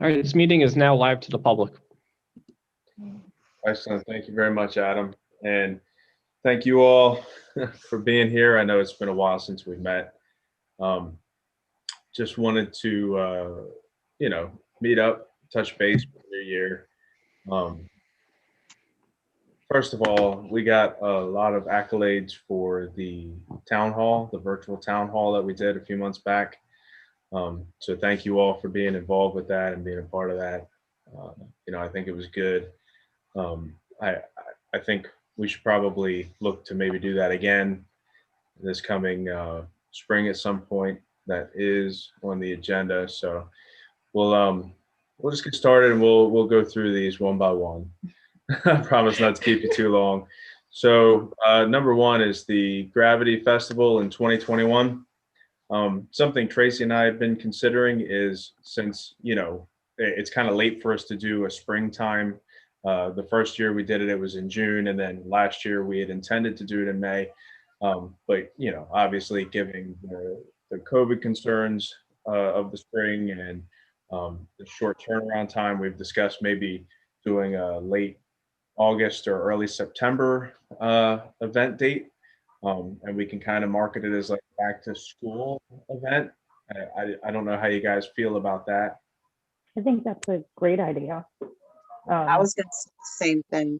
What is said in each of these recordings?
All right, this meeting is now live to the public. Excellent. Thank you very much, Adam. And thank you all for being here. I know it's been a while since we met. Just wanted to, meet up, touch base for the new year. First of all, we got a lot of accolades for the town hall, the virtual town hall that we did a few months back. So thank you all for being involved with that and being a part of that. I think it was good. I think we should probably look to maybe do that again this coming spring at some point. That is on the agenda. So we'll just get started and we'll go through these one by one. I promise not to keep you too long. So number one is the Gravity Festival in 2021. Something Tracy and I have been considering is, since it's kind of late for us to do a springtime. The first year we did it, it was in June, and then last year we had intended to do it in May. But obviously, given the COVID concerns of the spring and the short turnaround time, we've discussed maybe doing a late August or early September event date, and we can kind of market it as like a back to school event. I don't know how you guys feel about that. I think that's a great idea. I was going to say the same thing.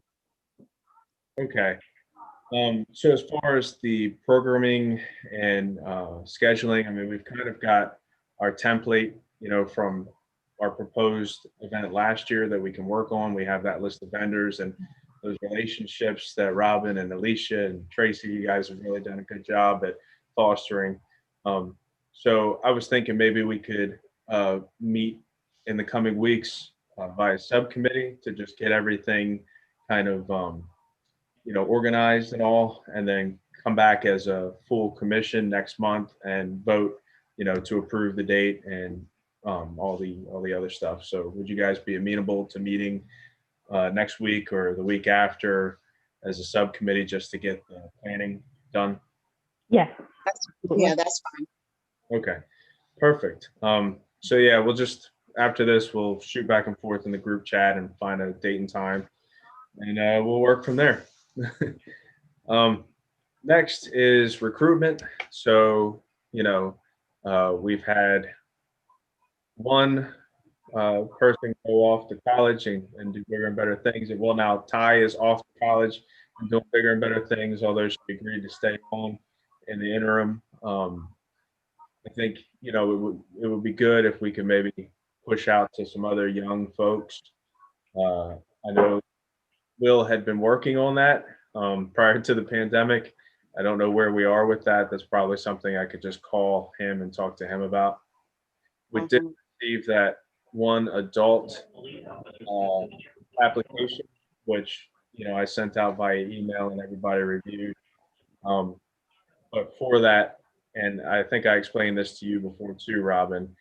Okay. So as far as the programming and scheduling, I mean, we've kind of got our template, from our proposed event last year that we can work on. We have that list of vendors and those relationships that Robin and Alicia and Tracy, you guys have really done a good job at fostering. So I was thinking maybe we could meet in the coming weeks by a subcommittee to just get everything kind of, organized and all, and then come back as a full commission next month and vote, to approve the date and all the other stuff. So would you guys be amenable to meeting next week or the week after as a subcommittee just to get the planning done? Yes. That's fine. Okay, perfect. So yeah, we'll just, after this, we'll shoot back and forth in the group chat and find a date and time, and we'll work from there. Next is recruitment. So, we've had one person go off to college and do bigger and better things. And well, now Ty is off to college and doing bigger and better things, although she agreed to stay on in the interim. I think, it would be good if we could maybe push out to some other young folks. I know Will had been working on that prior to the pandemic. I don't know where we are with that. That's probably something I could just call him and talk to him about. We did receive that one adult application, which, I sent out via email and everybody reviewed. But for that, and I think I explained this to you before too, Robin,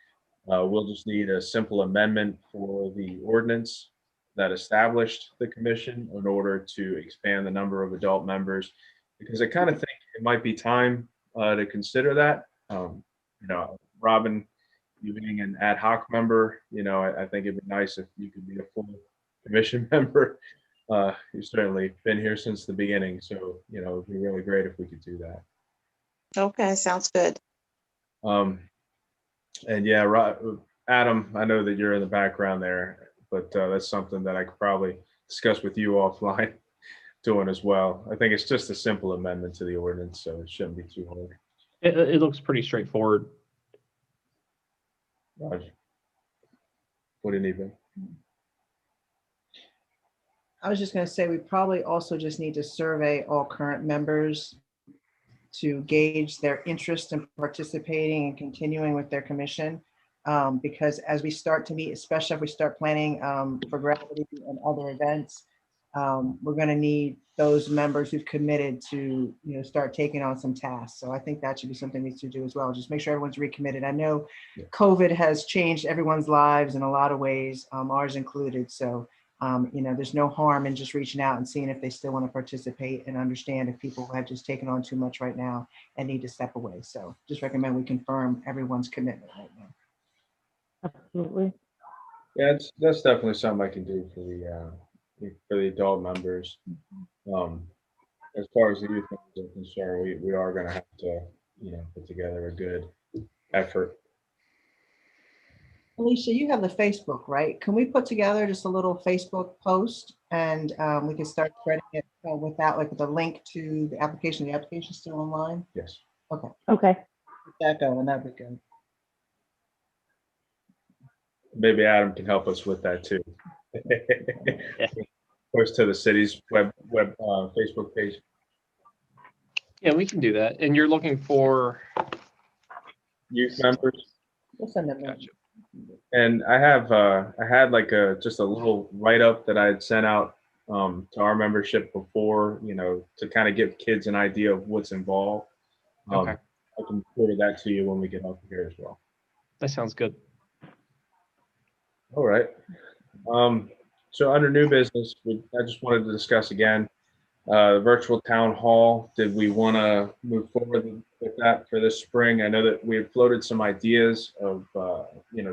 we'll just need a simple amendment for the ordinance that established the commission in order to expand the number of adult members, because I kind of think it might be time to consider that. Robin, you being an ad hoc member, I think it'd be nice if you could be a full commission member. You've certainly been here since the beginning, so it'd be really great if we could do that. Okay, sounds good. And yeah, Adam, I know that you're in the background there, but that's something that I could probably discuss with you offline doing as well. I think it's just a simple amendment to the ordinance, so it shouldn't be too hard. It looks pretty straightforward. Roger. What do you need, Ben? I was just going to say, we probably also just need to survey all current members to gauge their interest in participating and continuing with their commission. Because as we start to meet, especially if we start planning for Gravity and other events, we're going to need those members who've committed to start taking on some tasks. So I think that should be something we need to do as well. Just make sure everyone's recommitted. I know COVID has changed everyone's lives in a lot of ways, ours included. So there's no harm in just reaching out and seeing if they still want to participate and understand if people have just taken on too much right now and need to step away. So just recommend we confirm everyone's commitment right now. Absolutely. Yeah, that's definitely something I can do for the adult members. As far as the youth members are concerned, we are going to have to, put together a good effort. Alicia, you have the Facebook, right? Can we put together just a little Facebook post and we can start spreading it without like the link to the application? The application's still online? Yes. Okay, Okay. get that going, that'd be good. Maybe Adam can help us with that too. Post to the city's web Facebook page. Yeah, we can do that. And you're looking for, Youth members. We'll send them. gotcha. And I had like just a little write up that I had sent out to our membership before, to kind of give kids an idea of what's involved. Okay. I can forward that to you when we get up here as well. That sounds good. All right. So under new business, I just wanted to discuss again the virtual town hall. Did we want to move forward with that for this spring? I know that we had floated some ideas of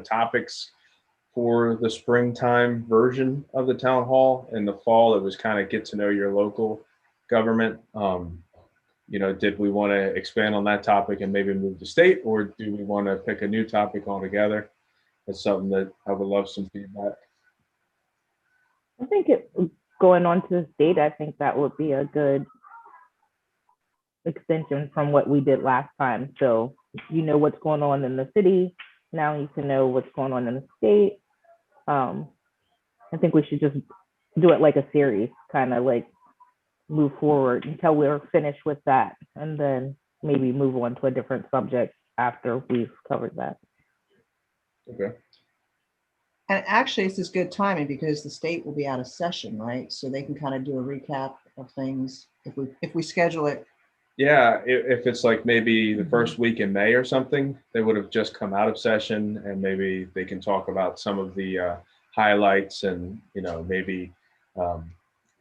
topics for the springtime version of the town hall. In the fall, it was kind of get to know your local government. Did we want to expand on that topic and maybe move to state, or do we want to pick a new topic altogether? That's something that I would love some feedback. I think going on to the state, I think that would be a good extension from what we did last time. So you know what's going on in the city. Now you can know what's going on in the state. I think we should just do it like a series, kind of like move forward until we're finished with that, and then maybe move on to a different subject after we've covered that. Okay. And actually, it's just good timing because the state will be out of session, right? So they can kind of do a recap of things if we schedule it. Yeah, if it's like maybe the first week in May or something, they would have just come out of session, and maybe they can talk about some of the highlights, and maybe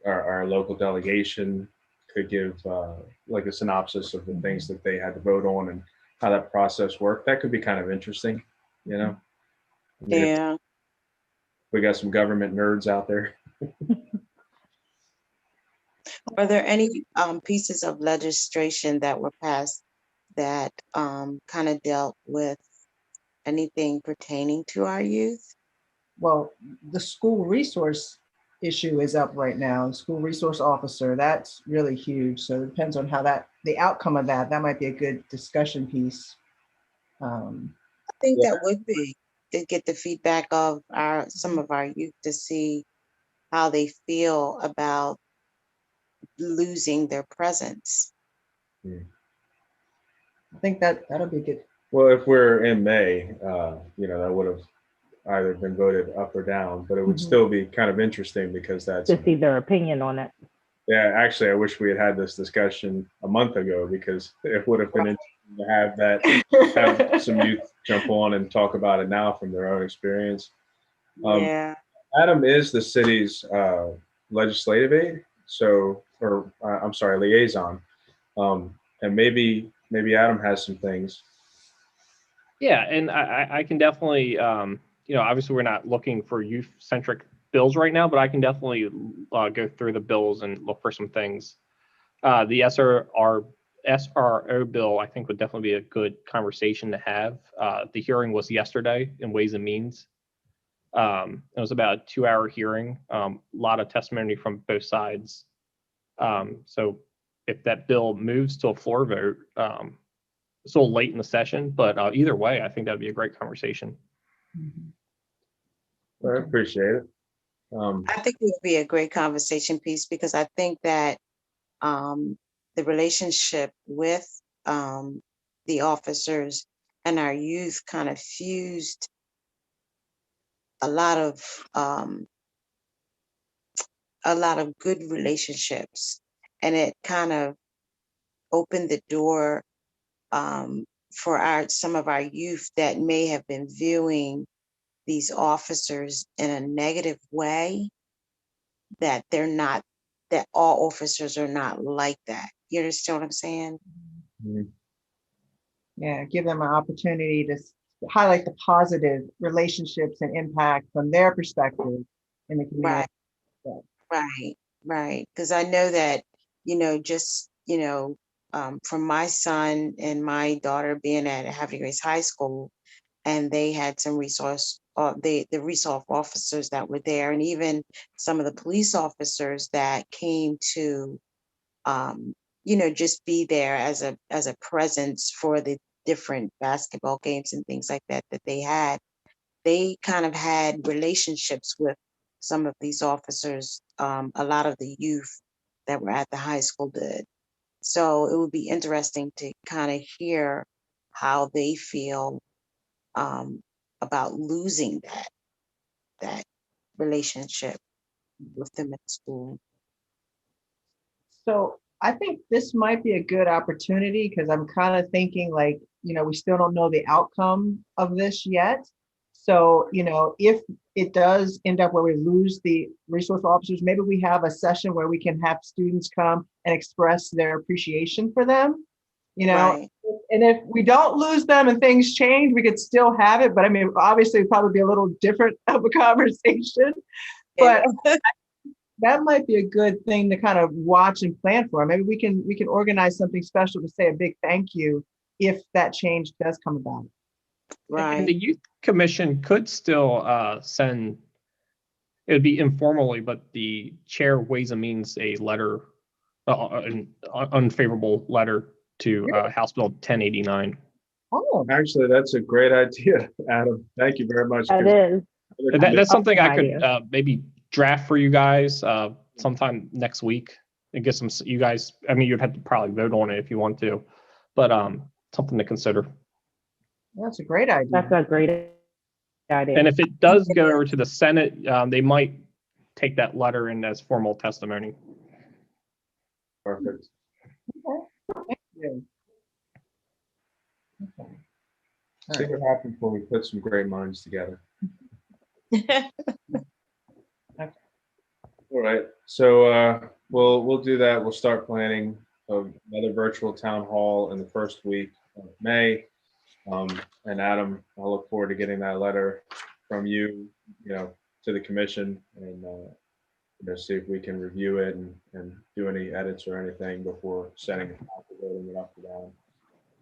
our local delegation could give like a synopsis of the things that they had to vote on and how that process worked. That could be kind of interesting, I mean, Yeah. we got some government nerds out there. Are there any pieces of legislation that were passed that kind of dealt with anything pertaining to our youth? Well, the school resource issue is up right now. School resource officer, that's really huge. So it depends on how the outcome of that might be a good discussion piece. I think that would be to get the feedback of some of our youth to see how they feel about losing their presence. I think that'll be good. Well, if we're in May, that would have either been voted up or down, but it would still be kind of interesting because that's To see their opinion on it. Yeah, actually, I wish we had had this discussion a month ago because it would have been interesting to have some youth jump on and talk about it now from their own experience. Yeah. Adam is the city's legislative aide, liaison, and maybe Adam has some things. Yeah, and I can definitely, obviously we're not looking for youth-centric bills right now, but I can definitely go through the bills and look for some things. The SRO bill, I think, would definitely be a good conversation to have. The hearing was yesterday in Ways and Means. It was about a 2-hour hearing, a lot of testimony from both sides. So if that bill moves to a floor vote, it's a little late in the session, but either way, I think that'd be a great conversation. I appreciate it. I think it would be a great conversation piece because I think that the relationship with the officers and our youth kind of fused a lot of good relationships, and it kind of opened the door for some of our youth that may have been viewing these officers in a negative way, that all officers are not like that. You understand what I'm saying? Yeah, give them an opportunity to highlight the positive relationships and impact from their perspective in the community. Right, right, right. Because I know that, just, from my son and my daughter being at Havre Grace High School, and they had some the resource officers that were there, and even some of the police officers that came to, just be there as a presence for the different basketball games and things like that they had. They kind of had relationships with some of these officers. A lot of the youth that were at the high school did. So it would be interesting to kind of hear how they feel, um, about losing that relationship with them at school. So I think this might be a good opportunity because I'm kind of thinking like, we still don't know the outcome of this yet. So, if it does end up where we lose the resource officers, maybe we have a session where we can have students come and express their appreciation for them, Right. and if we don't lose them and things change, we could still have it. But I mean, obviously it'd probably be a little different of a conversation, but that might be a good thing to kind of watch and plan for. Maybe we can organize something special to say a big thank you if that change does come about. And the Right. youth commission could still send, it would be informally, but the chair Ways and Means a letter, an unfavorable letter to House Bill 1089. Oh, Actually, that's a great idea, Adam. Thank you very much. That is. That's something I Awesome could maybe draft for you guys sometime next week and get some, you guys, I mean, you'd have to probably vote on it if you want to, but something to consider. that's a great idea. That's a great idea. And if it does go over to the Senate, they might take that letter in as formal testimony. Perfect. Thank you. Okay. See what happens when we put some great minds together. All right, so we'll do that. We'll start planning another virtual town hall in the first week of May. And Adam, I look forward to getting that letter from you, to the commission, and see if we can review it and do any edits or anything before sending it out, voting it up or down.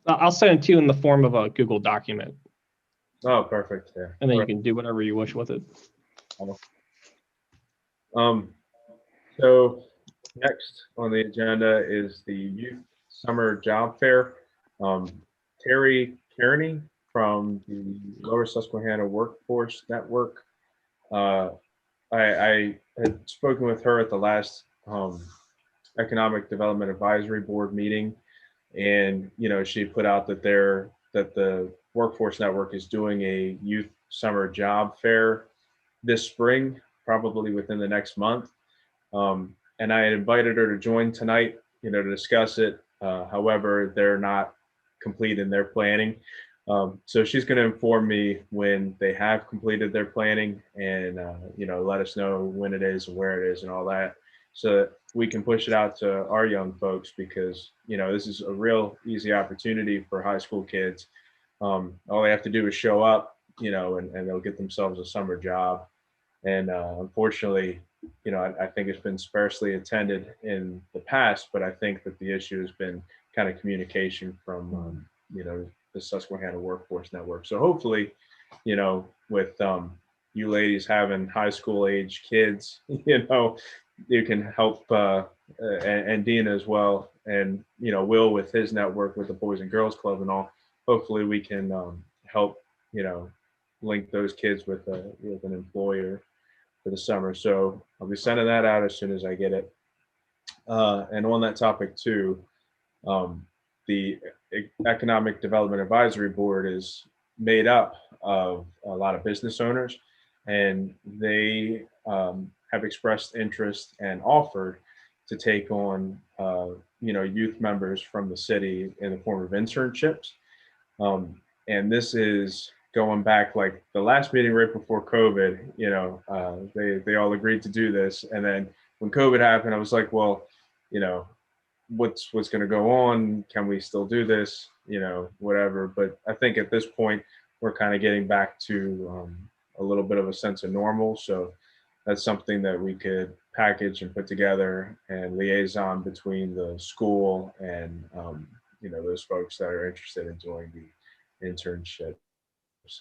I'll send it to you in the form of a Google document, Oh, perfect. Yeah. and then you can do whatever you wish with it. So next on the agenda is the Youth Summer Job Fair. Terry Kearney from the Lower Susquehanna Workforce Network. I had spoken with her at the last Economic Development Advisory Board meeting, and she put out that the Workforce Network is doing a Youth Summer Job Fair this spring, probably within the next month. And I had invited her to join tonight, to discuss it. However, they're not complete in their planning. So she's going to inform me when they have completed their planning and, let us know when it is and where it is and all that, so that we can push it out to our young folks, because, this is a real easy opportunity for high school kids. All they have to do is show up, and they'll get themselves a summer job. And unfortunately, I think it's been sparsely attended in the past, but I think that the issue has been kind of communication from, the Susquehanna Workforce Network. So hopefully, with you ladies having high school age kids, you can help, and Dina as well, and, Will with his network with the Boys and Girls Club and all. Hopefully we can help, link those kids with an employer for the summer. So I'll be sending that out as soon as I get it. And on that topic too, the Economic Development Advisory Board is made up of a lot of business owners, and they have expressed interest and offered to take on youth members from the city in the form of internships. And this is going back like the last meeting right before COVID. They all agreed to do this, and then when COVID happened, I was like, well, what's going to go on? Can we still do this? Whatever. But I think at this point, we're kind of getting back to a little bit of a sense of normal. So that's something that we could package and put together and liaison between the school and those folks that are interested in doing the internships.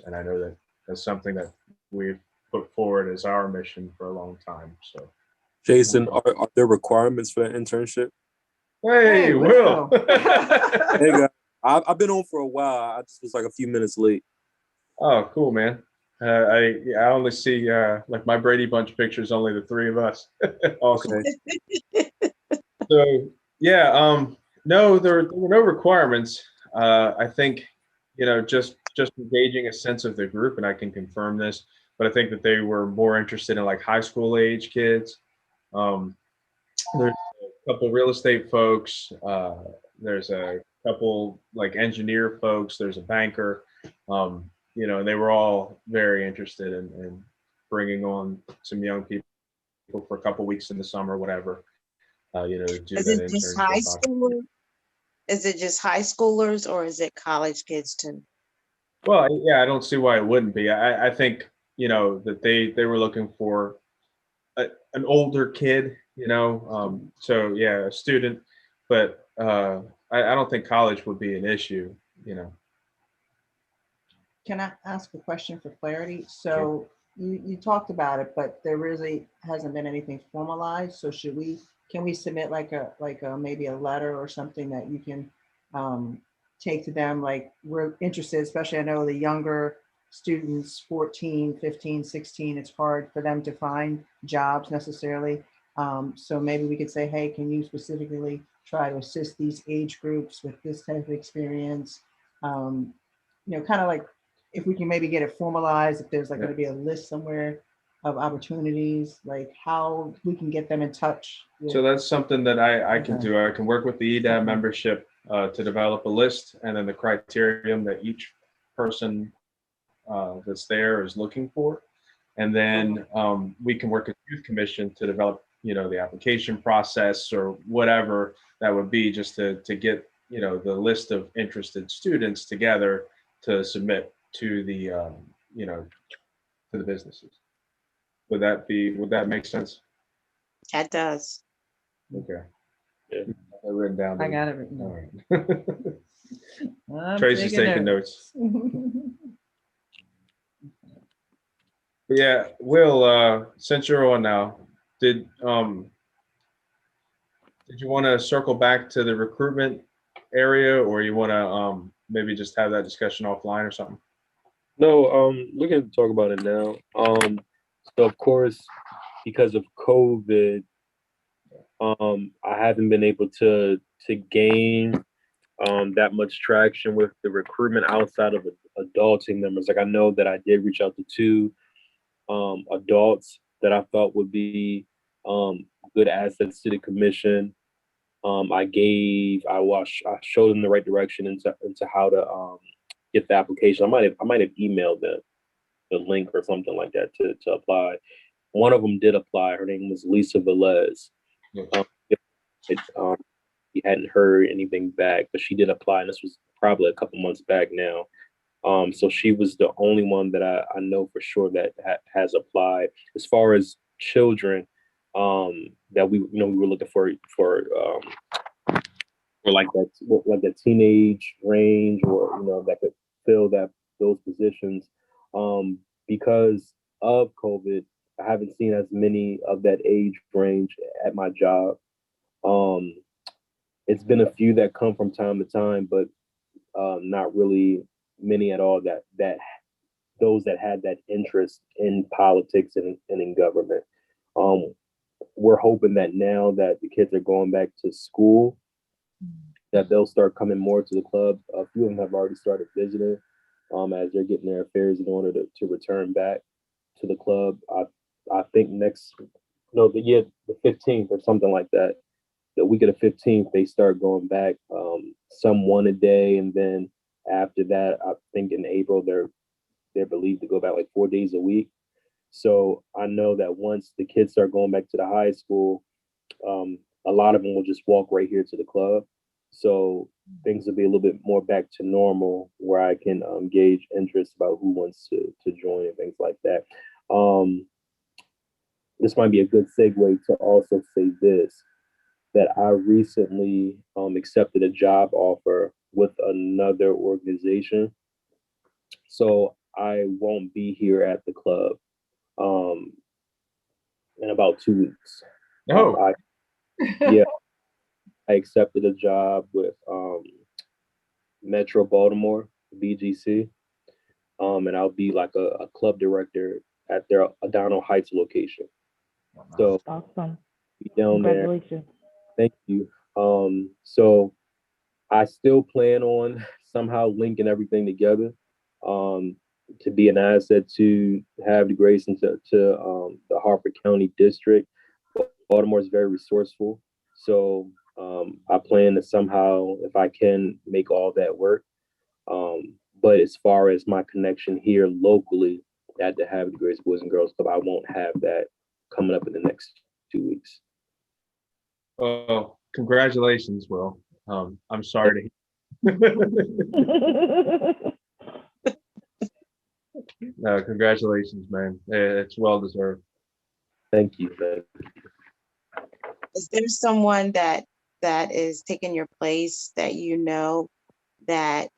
And I know that that's something that we've put forward as our mission for a long time. So, Jason, are there requirements for an internship? hey, Will. Hey guys, I've been on for a while. I just was like a few minutes late. Oh, cool, man. I only see like my Brady Bunch pictures, only the three of us. Awesome. Okay. So yeah, no, there were no requirements. I think just engaging a sense of the group, and I can confirm this, but I think that they were more interested in like high school age kids. There's a couple real estate folks. There's a couple like engineer folks. There's a banker. And they were all very interested in bringing on some young people for a couple weeks in the summer, whatever. To do Is that it just internship. high schoolers? Is it just high schoolers or is it college kids too? Well, yeah, I don't see why it wouldn't be. I think that they were looking for an older kid, so yeah, a student, but I don't think college would be an issue. Can I ask a question for clarity? So you talked about it, but there really hasn't been anything formalized. So can we submit like a maybe a letter or something that you can take to them? Like, we're interested, especially I know the younger students, 14, 15, 16, it's hard for them to find jobs necessarily. So maybe we could say, hey, can you specifically try to assist these age groups with this type of experience? Kind of like, if we can maybe get it formalized, if there's like going to be a list somewhere of opportunities, like how we can get them in touch. So that's something that I can do. I can work with the EDAB membership to develop a list, and then the criterion that each person that's there is looking for. And then we can work with Youth Commission to develop, the application process or whatever that would be, just to get, the list of interested students together to submit to the, to the businesses. Would that make sense? That does. Okay. Yeah. I written down. I got it written down. All right. Tracy's taking notes. But yeah, Will, since you're on now, did you want to circle back to the recruitment area, or you want to maybe just have that discussion offline or something? No, we can talk about it now. So of course, because of COVID, I haven't been able to gain that much traction with the recruitment outside of adult team members. Like, I know that I did reach out to two adults that I thought would be good assets to the commission. I showed them the right direction into how to get the application. I might have emailed them the link or something like that to apply. One of them did apply. Her name was Lisa Velez. We hadn't heard anything back, but she did apply, and this was probably a couple months back now. So she was the only one that I know for sure that has applied. As far as children, that we were looking for like that teenage range, or that could fill those positions. Because of COVID, I haven't seen as many of that age range at my job. It's been a few that come from time to time, but not really many at all that those that had that interest in politics and in government. We're hoping that now that the kids are going back to school, that they'll start coming more to the club. A few of them have already started visiting as they're getting their affairs in order to return back to the club. I think the 15th or something like that. The week of the 15th, they start going back, some one a day, and then after that, I think in April they're believed to go back like 4 days a week. So I know that once the kids start going back to the high school, a lot of them will just walk right here to the club. So things will be a little bit more back to normal, where I can gauge interest about who wants to join and things like that. This might be a good segue to also say this, that I recently accepted a job offer with another organization. So I won't be here at the club in about 2 weeks. Oh, Yeah, I accepted a job with Metro Baltimore, BGC, and I'll be like a club director at their Adano Heights location. So Awesome. be down there. Congratulations. Thank you. So I still plan on somehow linking everything together, to be an asset, to have the grace into the Harford County District. Baltimore is very resourceful, so I plan to somehow, if I can, make all that work. But as far as my connection here locally at the Have the Grace Boys and Girls Club, I won't have that coming up in the next 2 weeks. well, congratulations, Will. I'm sorry to congratulations, man. It's well deserved. Thank you, man. Is there someone that is taking your place that you know that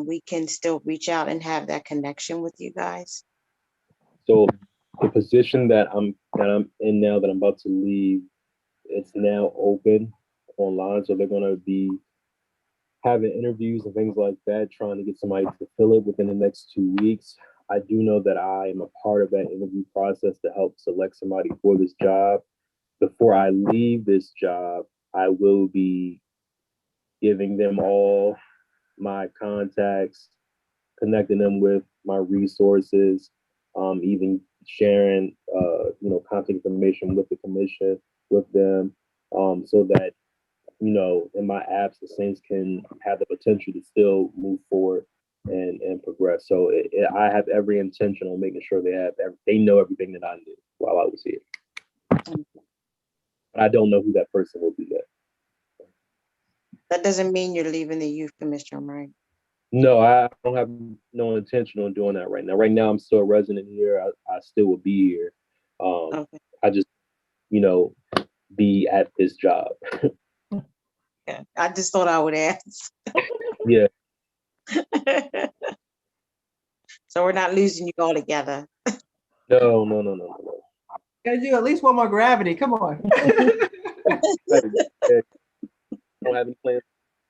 we can still reach out and have that connection with you guys? So the position that I'm in now, that I'm about to leave, it's now open online. So they're gonna be having interviews and things like that, trying to get somebody to fill it within the next 2 weeks. I do know that I am a part of that interview process to help select somebody for this job. Before I leave this job, I will be giving them all my contacts, connecting them with my resources, even sharing, contact information with the commission, with them, so that, in my absence, things can have the potential to still move forward and progress. So I have every intention on making sure they know everything that I knew while I was here. But I don't know who that person will be yet. That doesn't mean you're leaving the youth commission, right? No, I don't have no intention on doing that right now. Right now, I'm still a resident here. I still will be here. Okay. I just, be at this job. Yeah. I just thought I would ask. Yeah. So we're not losing you all together. No. Gotta do at least one more gravity. Come on. I don't have any plans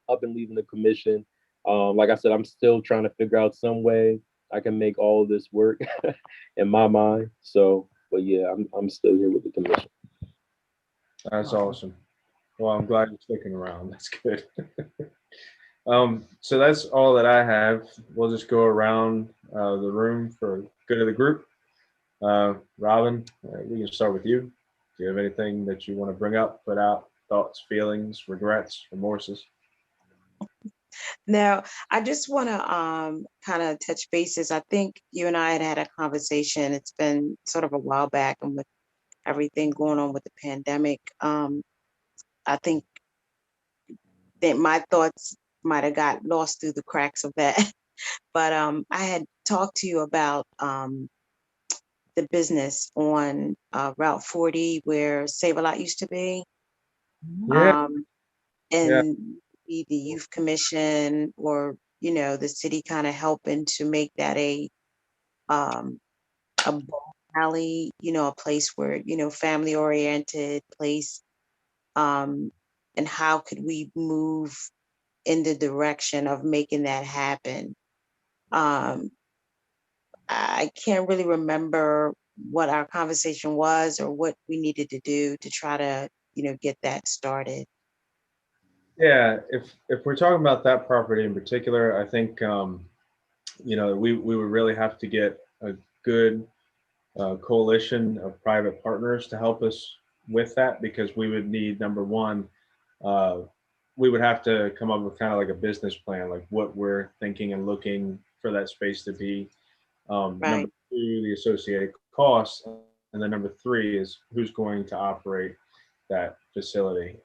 up and leaving the commission. Like I said, I'm still trying to figure out some way I can make all of this work in my mind. So, but yeah, I'm still here with the commission. That's awesome. Well, I'm glad you're sticking around. That's good. So that's all that I have. We'll just go around the room for good of the group. Robin, we can start with you. Do you have anything that you want to bring up, put out, thoughts, feelings, regrets, remorses? Now, I just want to kind of touch bases. I think you and I had a conversation. It's been sort of a while back, and with everything going on with the pandemic, I think that my thoughts might have got lost through the cracks of that. But I had talked to you about the business on Route 40 where Save a Lot used to be. Yeah. And the youth commission or, the city kind of helping to make that a ball alley, a place where, family oriented place. And how could we move in the direction of making that happen? I can't really remember what our conversation was or what we needed to do to try to, get that started. Yeah, if we're talking about that property in particular, I think we would really have to get a good coalition of private partners to help us with that, because we would need, number one, we would have to come up with kind of like a business plan, like what we're thinking and looking for that space to be. Right. Number two, the associated costs, and then number three is who's going to operate that facility.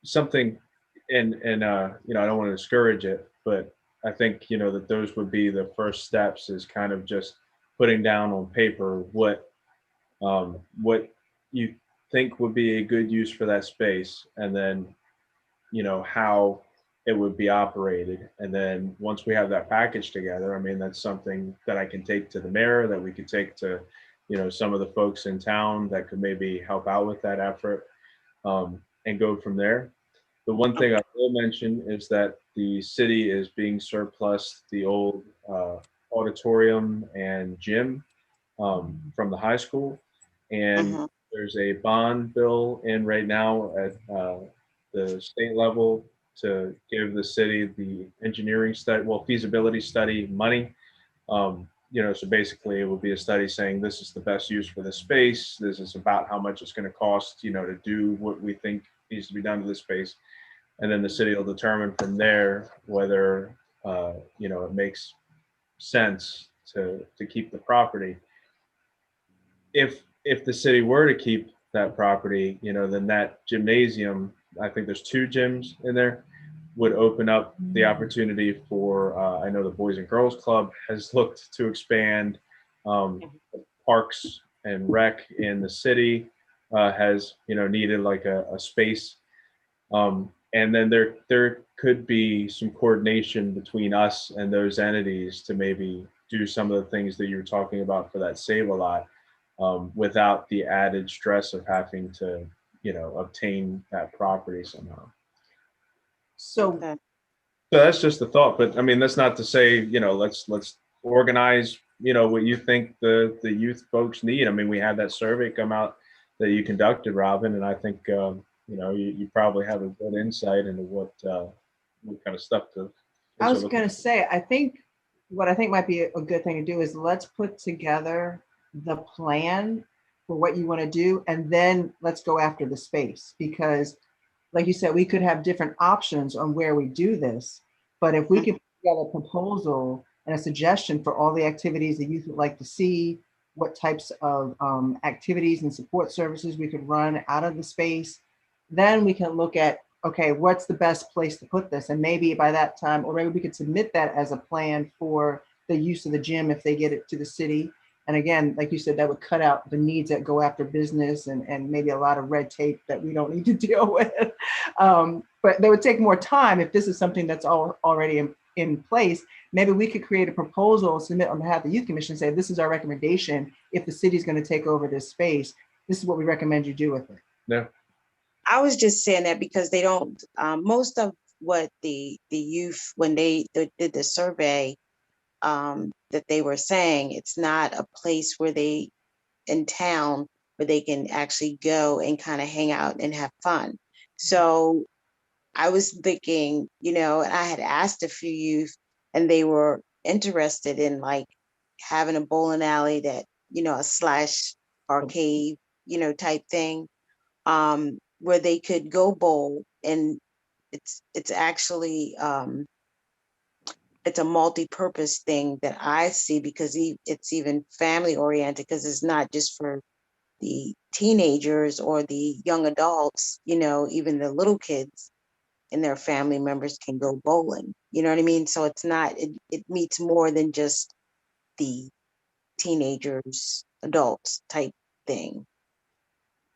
Something you know, I don't want to discourage it, but I think, you know, that those would be the first steps, is kind of just putting down on paper what you think would be a good use for that space, and then, you know, how it would be operated. And then once we have that package together, I mean, that's something that I can take to the mayor, that we could take to, you know, some of the folks in town that could maybe help out with that effort, and go from there. The one thing I will mention is that the city is being surplus the old auditorium and gym from the high school. And Mhm. there's a bond bill in right now at the state level to give the city the engineering study, well, feasibility study money. You know, so basically it will be a study saying this is the best use for the space. This is about how much it's going to cost, you know, to do what we think needs to be done to the space. And then the city will determine from there whether, you know, it makes sense to keep the property. If the city were to keep that property, you know, then that gymnasium, I think there's two gyms in there, would open up the opportunity for, I know the Boys and Girls Club has looked to expand, parks and rec in the city has, you know, needed like a space. And then there could be some coordination between us and those entities to maybe do some of the things that you were talking about for that Save a Lot, without the added stress of having to, you know, obtain that property somehow. So Okay. So that's just the thought, but I mean, that's not to say, you know, let's organize, you know, what you think the youth folks need. I mean, we had that survey come out that you conducted, Robin, and I think, you know, you probably have a good insight into what kind of stuff to. I was going to say, I think what I think might be a good thing to do is let's put together the plan for what you want to do, and then let's go after the space. Because like you said, we could have different options on where we do this. But if we could put together a proposal and a suggestion for all the activities that youth would like to see, what types of activities and support services we could run out of the space, then we can look at, okay, what's the best place to put this? And maybe by that time, or maybe we could submit that as a plan for the use of the gym if they get it to the city. And again, like you said, that would cut out the needs that go after business and maybe a lot of red tape that we don't need to deal with. But they would take more time if this is something that's already in place. Maybe we could create a proposal, submit on behalf of the Youth Commission, say, this is our recommendation. If the city's going to take over this space, this is what we recommend you do with it. Yeah. I was just saying that because they don't, most of what the youth, when they did the survey, that they were saying, it's not a place where they, in town, where they can actually go and kind of hang out and have fun. So I was thinking, you know, and I had asked a few youth and they were interested in like having a bowling alley that, you know, a slash arcade, you know, type thing, where they could go bowl. And it's actually it's a multi-purpose thing that I see, because it's even family oriented, because it's not just for the teenagers or the young adults, you know, even the little kids and their family members can go bowling. You know what I mean? So it's not, it meets more than just the teenagers, adults type thing,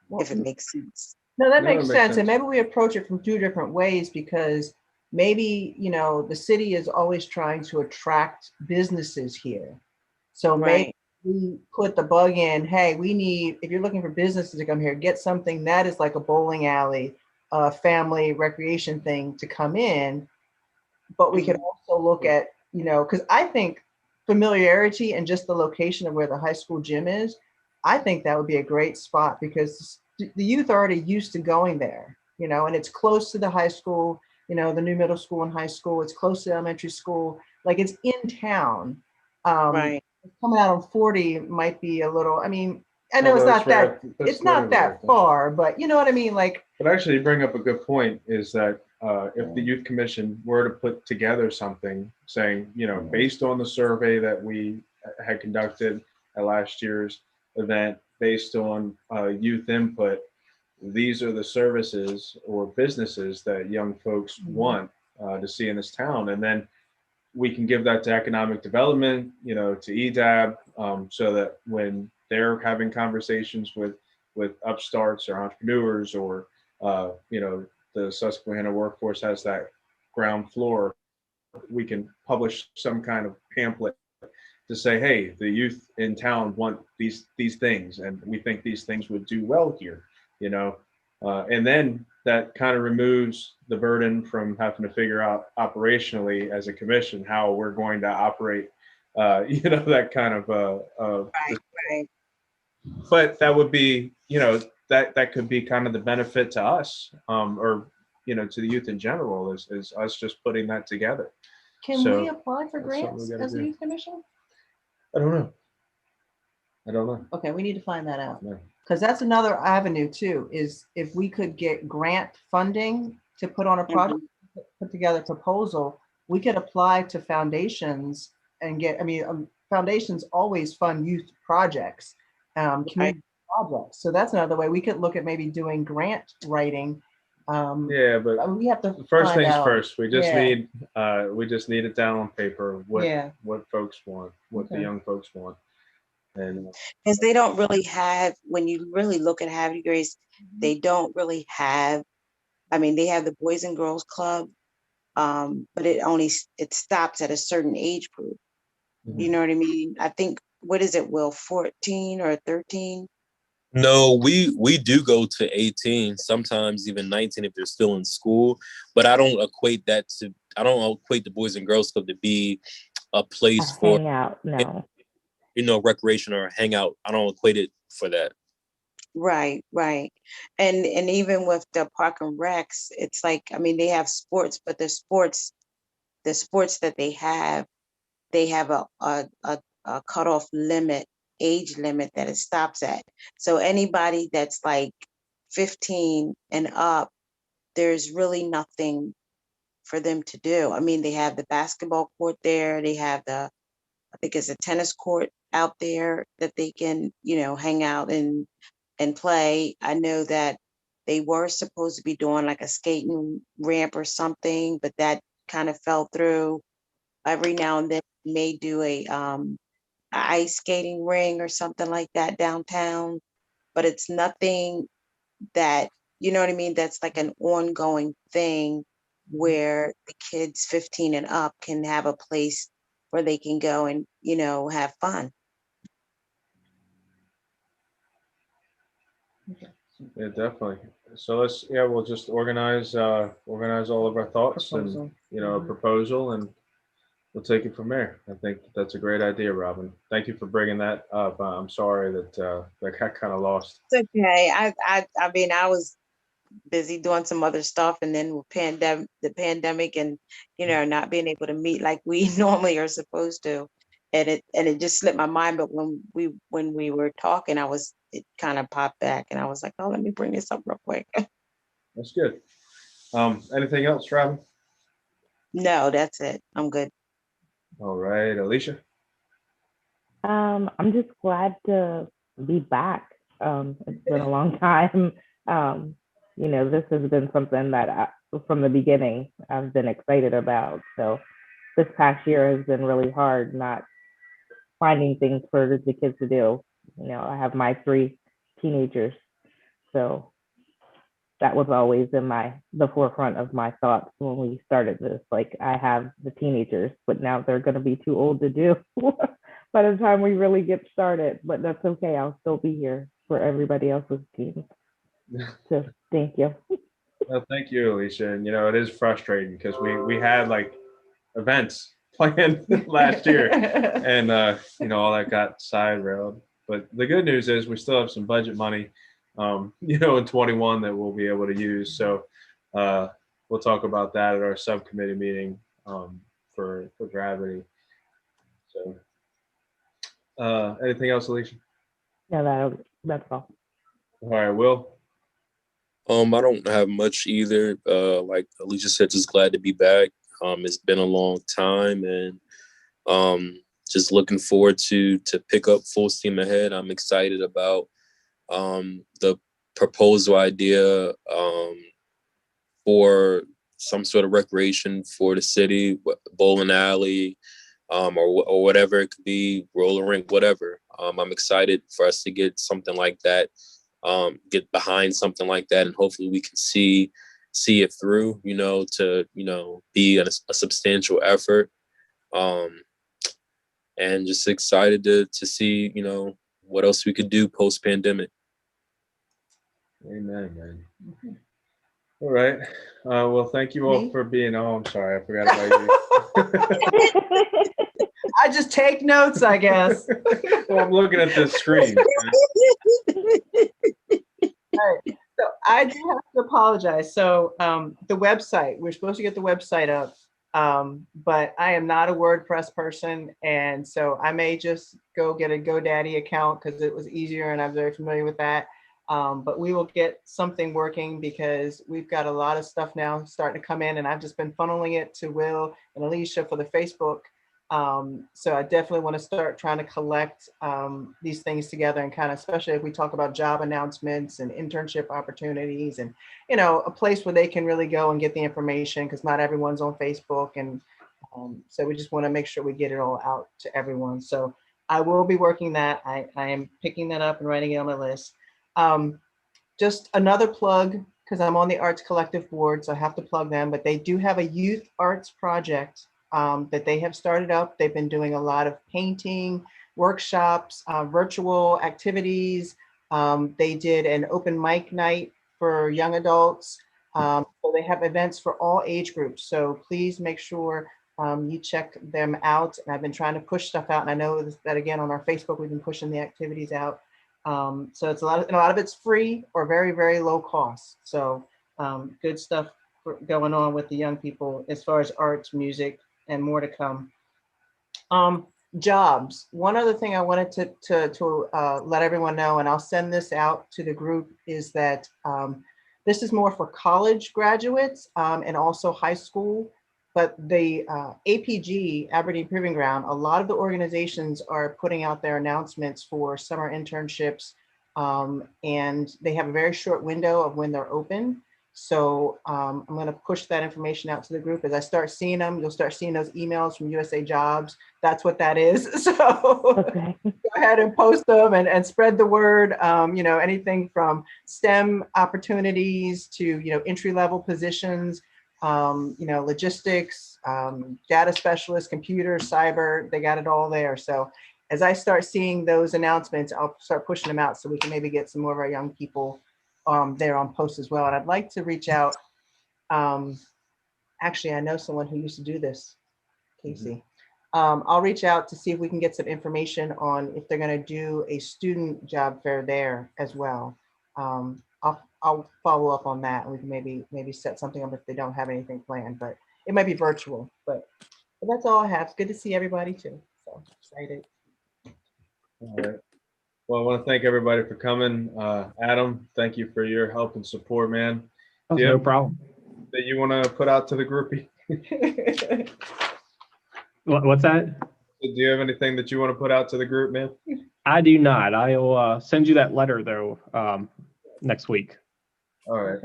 Well, if it makes sense. no, that No, makes it makes sense. And sense. maybe we approach it from two different ways, because maybe, you know, the city is always trying to attract businesses here. So maybe Right. we put the bug in, hey, we need, if you're looking for businesses to come here, get something that is like a bowling alley, a family recreation thing to come in. But we can also look at, you know, because I think familiarity and just the location of where the high school gym is, I think that would be a great spot, because the youth are already used to going there, you know, and it's close to the high school, you know, the new middle school and high school. It's close to elementary school, like it's in town. Right. Coming out on 40 might be a little, I mean, I know No, it's that's not that, right. it's That's not literally right that there. far, but you know what I mean? Like, But actually, you bring up a good point, is that if the youth commission were to put together something saying, you know, based on the survey that we had conducted at last year's event, based on youth input, these are the services or businesses that young folks want to see in this town. And then we can give that to economic development, to EDAB, so that when they're having conversations with upstarts or entrepreneurs, or the Susquehanna workforce has that ground floor, we can publish some kind of pamphlet to say, hey, the youth in town want these things, and we think these things would do well here, and then that kind of removes the burden from having to figure out operationally as a commission how we're going to operate, that kind of. Right. But that would be, that could be kind of the benefit to us, or to the youth in general, is us just putting that together. Can So, we apply for that's something grants we gotta as a do. youth commission? I don't know. Okay, we need to find that out. Yeah. Because that's another avenue too, is if we could get grant funding to put on a project, put together a proposal, we could apply to foundations and get, foundations always fund youth projects, community projects. So that's another way we could look at maybe doing grant writing. Yeah, but we have to first find things out. first. We just Yeah. need it down on paper, what folks want, what the Okay. young folks want. And Because they don't really have, when you really look at Havre de Grace, they don't really have, they have the Boys and Girls Club, but it stops at a certain age group. You know what I mean? I think, what is it, Will, 14 or 13? No, we do go to 18, sometimes even 19 if they're still in school. But I don't equate the Boys and Girls Club to be a place for Hang out, no. Recreation or hangout. I don't equate it for that. Right. And even with the Park and Recs, it's like, they have sports, but the sports that they have a cutoff age limit that it stops at. So anybody that's like 15 and up, there's really nothing for them to do. They have the basketball court there. They have I think it's a tennis court out there that they can, hang out and play. I know that they were supposed to be doing like a skating ramp or something, but that kind of fell through. Every now and then they may do a ice skating ring or something like that downtown, but it's nothing that, you know what I mean, that's like an ongoing thing where the kids 15 and up can have a place where they can go and, have fun. yeah, definitely. So we'll just organize all of our thoughts Proposal. and, a proposal, and we'll take it from there. I think that's a great idea, Robin. Thank you for bringing that up. I'm sorry that that got kind of lost. It's okay. I was busy doing some other stuff, and then with the pandemic, and not being able to meet like we normally are supposed to, and it just slipped my mind. But when we were talking, it kind of popped back, and I was like, oh, let me bring this up real quick. That's good. Anything else, Robin? No, that's it. I'm good. All right, Alicia. I'm just glad to be back. It's been a long time. This has been something that from the beginning I've been excited about. So this past year has been really hard, not finding things for the kids to do. I have my 3 teenagers, so that was always in the forefront of my thoughts when we started this. Like, I have the teenagers, but now they're going to be too old to do by the time we really get started. But that's okay. I'll still be here for everybody else's team. So thank you. Well, thank you, Alicia. And it is frustrating because we had like events planned last year, and all that got side railed. But the good news is we still have some budget money, in 21 that we'll be able to use. So we'll talk about that at our subcommittee meeting for Gravity. So anything else, Alicia? Yeah, that's all. All right, Will. I don't have much either. Like Alicia said, just glad to be back. It's been a long time, and just looking forward to pick up full steam ahead. I'm excited about the proposal idea for some sort of recreation for the city, bowling alley, or whatever it could be, roller rink, whatever. I'm excited for us to get something like that, get behind something like that, and hopefully we can see it through, to, be a substantial effort. And just excited to see, what else we could do post-pandemic. Amen, man. All right. Well, thank you all for being. Oh, I'm sorry, I forgot about you. I just take notes, I guess. Well, I'm looking at this screen. Right. So I do have to apologize. So the website, we're supposed to get the website up, but I am not a WordPress person. And so I may just go get a GoDaddy account because it was easier and I'm very familiar with that. But we will get something working because we've got a lot of stuff now starting to come in, and I've just been funneling it to Will and Alicia for the Facebook. So I definitely want to start trying to collect these things together, and kind of, especially if we talk about job announcements and internship opportunities, and a place where they can really go and get the information, because not everyone's on Facebook. And so we just want to make sure we get it all out to everyone. So I will be working that. I am picking that up and writing it on my list. Just another plug, because I'm on the Arts Collective board, so I have to plug them, but they do have a youth arts project that they have started up. They've been doing a lot of painting, workshops, virtual activities. They did an open mic night for young adults. So they have events for all age groups. So please make sure you check them out. And I've been trying to push stuff out. And I know that, again, on our Facebook, we've been pushing the activities out. So it's a lot of it's free or very, very low cost. So good stuff going on with the young people as far as arts, music, and more to come. Jobs. One other thing I wanted to let everyone know, and I'll send this out to the group, is that this is more for college graduates and also high school. But the APG, Aberdeen Proving Ground, a lot of the organizations are putting out their announcements for summer internships, and they have a very short window of when they're open. So I'm going to push that information out to the group. As I start seeing them, you'll start seeing those emails from USA Jobs. That's what that is. So Okay. go ahead and post them and spread the word. Anything from STEM opportunities to, entry-level positions, logistics, data specialists, computer, cyber, they got it all there. So as I start seeing those announcements, I'll start pushing them out so we can maybe get some more of our young people there on post as well. And I'd like to reach out. Actually, I know someone who used to do this, Casey. I'll reach out to see if we can get some information on if they're going to do a student job fair there as well. I'll follow up on that, and we can maybe set something up if they don't have anything planned, but it might be virtual. But that's all I have. It's good to see everybody too. So excited. All right. Well, I want to thank everybody for coming. Adam, thank you for your help and support, man. That's no problem. That you want to put out to the groupie? What's that? Do you have anything that you want to put out to the group, man? I do not. I'll send you that letter though next week. All right.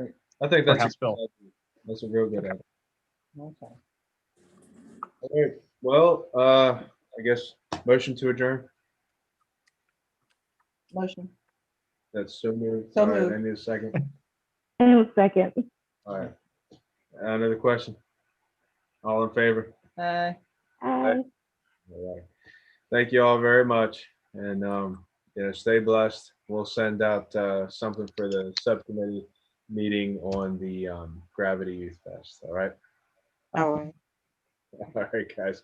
I think that's a real good idea. Okay. All right. Well, I guess motion to adjourn. Motion. That's so moved. So All right, moved. I need a second. And a second. All right. Another question. All in favor? Aye. Hi. All right. Thank you all very much, and stay blessed. We'll send out something for the subcommittee meeting on the Gravity Youth Fest. All right. All right. All right, guys.